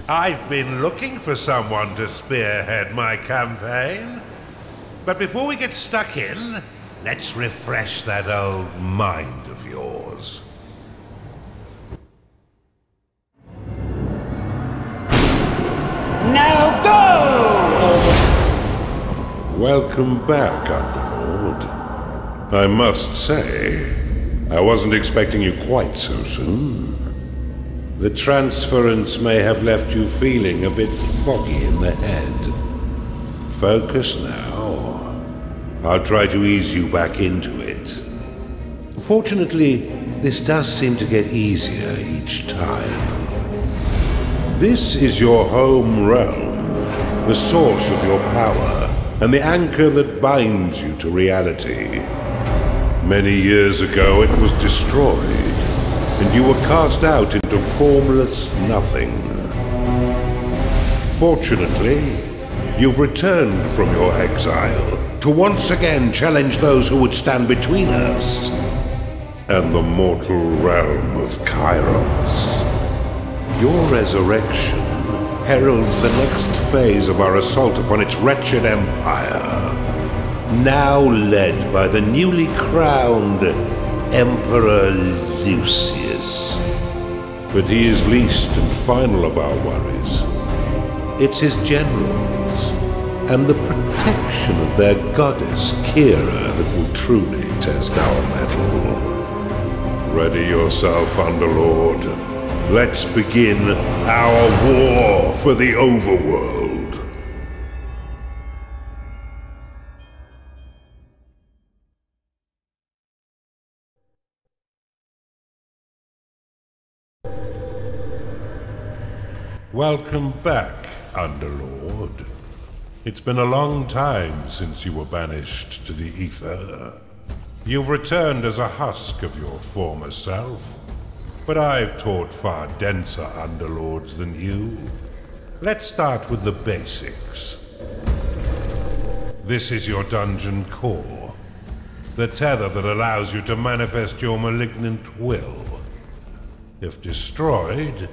I've been looking for someone to spearhead my campaign. But before we get stuck in, let's refresh that old mind of yours. Now go! Welcome back, Underlord. I must say, I wasn't expecting you quite so soon. The transference may have left you feeling a bit foggy in the head. Focus now. I'll try to ease you back into it. Fortunately, this does seem to get easier each time. This is your home realm, the source of your power, and the anchor that binds you to reality. Many years ago it was destroyed, and you were cast out into formless nothing. Fortunately, you've returned from your exile to once again challenge those who would stand between us and the mortal realm of Kairos. Your resurrection heralds the next phase of our assault upon its wretched empire, now led by the newly crowned Emperor Lucius. But he is least and final of our worries. It's his generals and the protection of their goddess Kira that will truly test our mettle. Ready yourself, Underlord. Let's begin our war for the Overworld. Welcome back, Underlord. It's been a long time since you were banished to the ether. You've returned as a husk of your former self, but I've taught far denser Underlords than you. Let's start with the basics. This is your dungeon core, the tether that allows you to manifest your malignant will. If destroyed,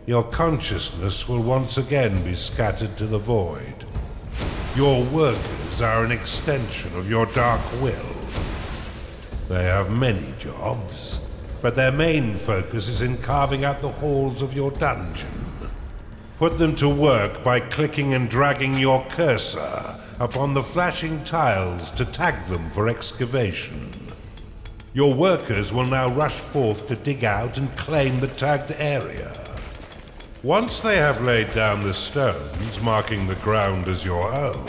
your consciousness will once again be scattered to the void. Your workers are an extension of your dark will. They have many jobs, but their main focus is in carving out the halls of your dungeon. Put them to work by clicking and dragging your cursor upon the flashing tiles to tag them for excavation. Your workers will now rush forth to dig out and claim the tagged area. Once they have laid down the stones, marking the ground as your own,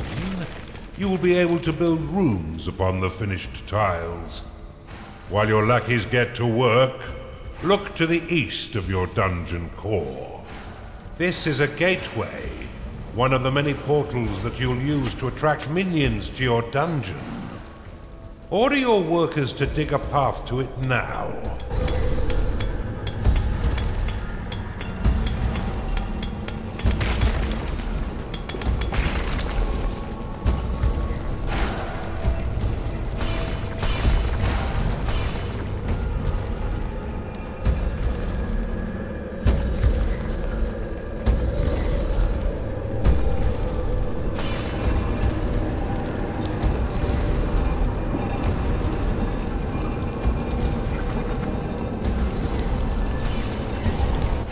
you will be able to build rooms upon the finished tiles. While your lackeys get to work, look to the east of your dungeon core. This is a gateway, one of the many portals that you'll use to attract minions to your dungeon. Order your workers to dig a path to it now.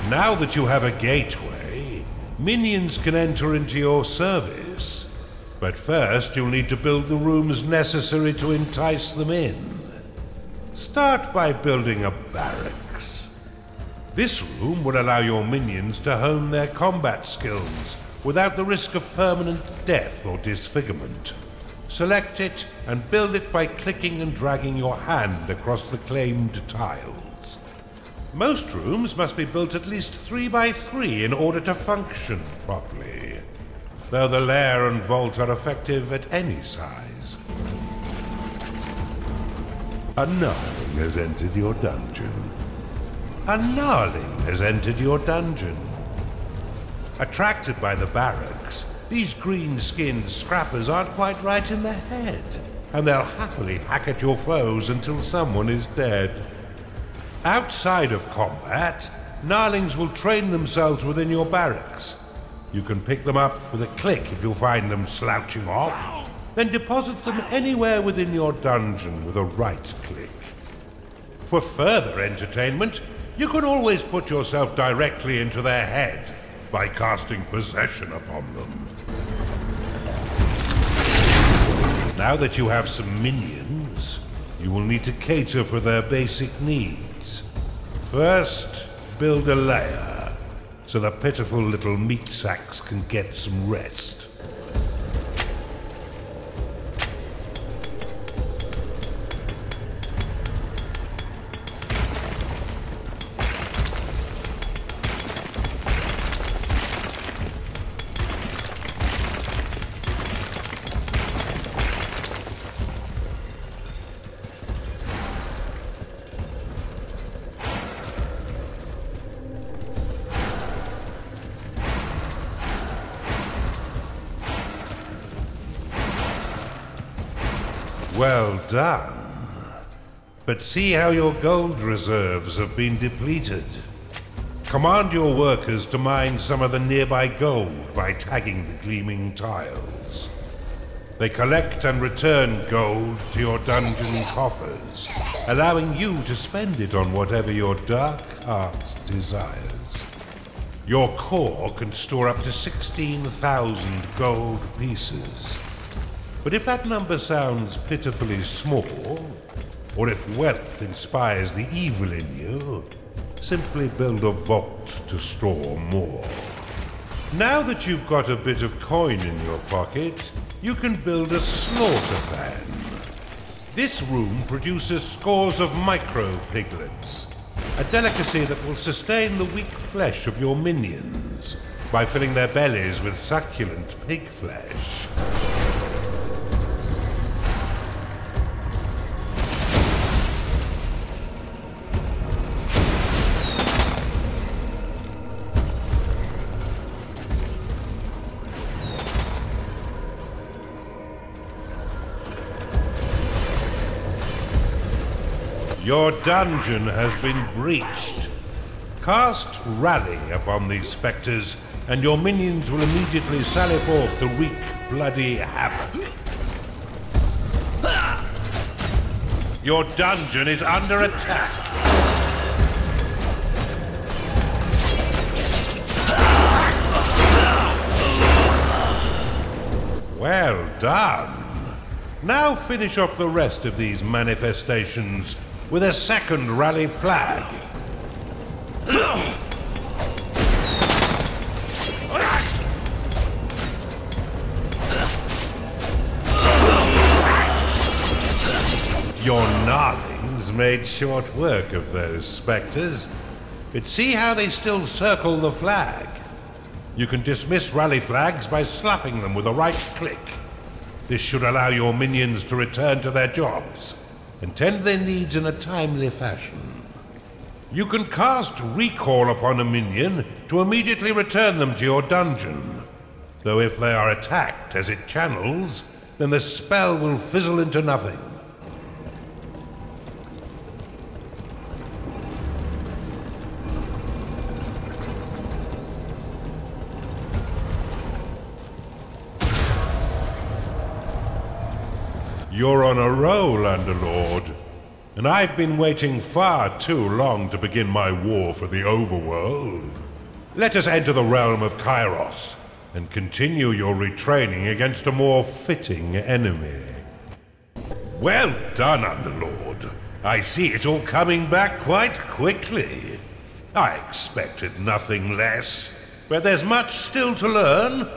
Now that you have a gateway, minions can enter into your service. But first you'll need to build the rooms necessary to entice them in. Start by building a barracks. This room will allow your minions to hone their combat skills without the risk of permanent death or disfigurement. Select it and build it by clicking and dragging your hand across the claimed tiles. Most rooms must be built at least 3 by 3 in order to function properly, though the lair and vault are effective at any size. A gnarling has entered your dungeon. A gnarling has entered your dungeon. Attracted by the barracks, these green-skinned scrappers aren't quite right in the head, and they'll happily hack at your foes until someone is dead. Outside of combat, Gnarlings will train themselves within your barracks. You can pick them up with a click if you find them slouching off, then deposit them anywhere within your dungeon with a right click. For further entertainment, you can always put yourself directly into their head by casting possession upon them. Now that you have some minions, you will need to cater for their basic needs. First, build a lair, so the pitiful little meat sacks can get some rest. Well done. But see how your gold reserves have been depleted. Command your workers to mine some of the nearby gold by tagging the gleaming tiles. They collect and return gold to your dungeon coffers, allowing you to spend it on whatever your dark heart desires. Your core can store up to 16,000 gold pieces. But if that number sounds pitifully small, or if wealth inspires the evil in you, simply build a vault to store more. Now that you've got a bit of coin in your pocket, you can build a slaughter pan. This room produces scores of micro-piglets, a delicacy that will sustain the weak flesh of your minions by filling their bellies with succulent pig flesh. Your dungeon has been breached. Cast Rally upon these spectres, and your minions will immediately sally forth to wreak bloody havoc. Your dungeon is under attack. Well done. Now finish off the rest of these manifestations with a second rally flag. Your gnarlings made short work of those spectres, but see how they still circle the flag. You can dismiss rally flags by slapping them with a right click. This should allow your minions to return to their jobs and tend their needs in a timely fashion. You can cast Recall upon a minion to immediately return them to your dungeon, though if they are attacked as it channels, then the spell will fizzle into nothing. You're on a roll, Underlord, and I've been waiting far too long to begin my war for the Overworld. Let us enter the realm of Kairos and continue your retraining against a more fitting enemy. Well done, Underlord. I see it all coming back quite quickly. I expected nothing less, but there's much still to learn.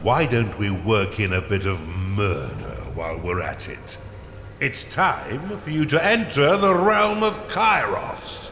Why don't we work in a bit of murder while we're at it? It's time for you to enter the realm of Kairos.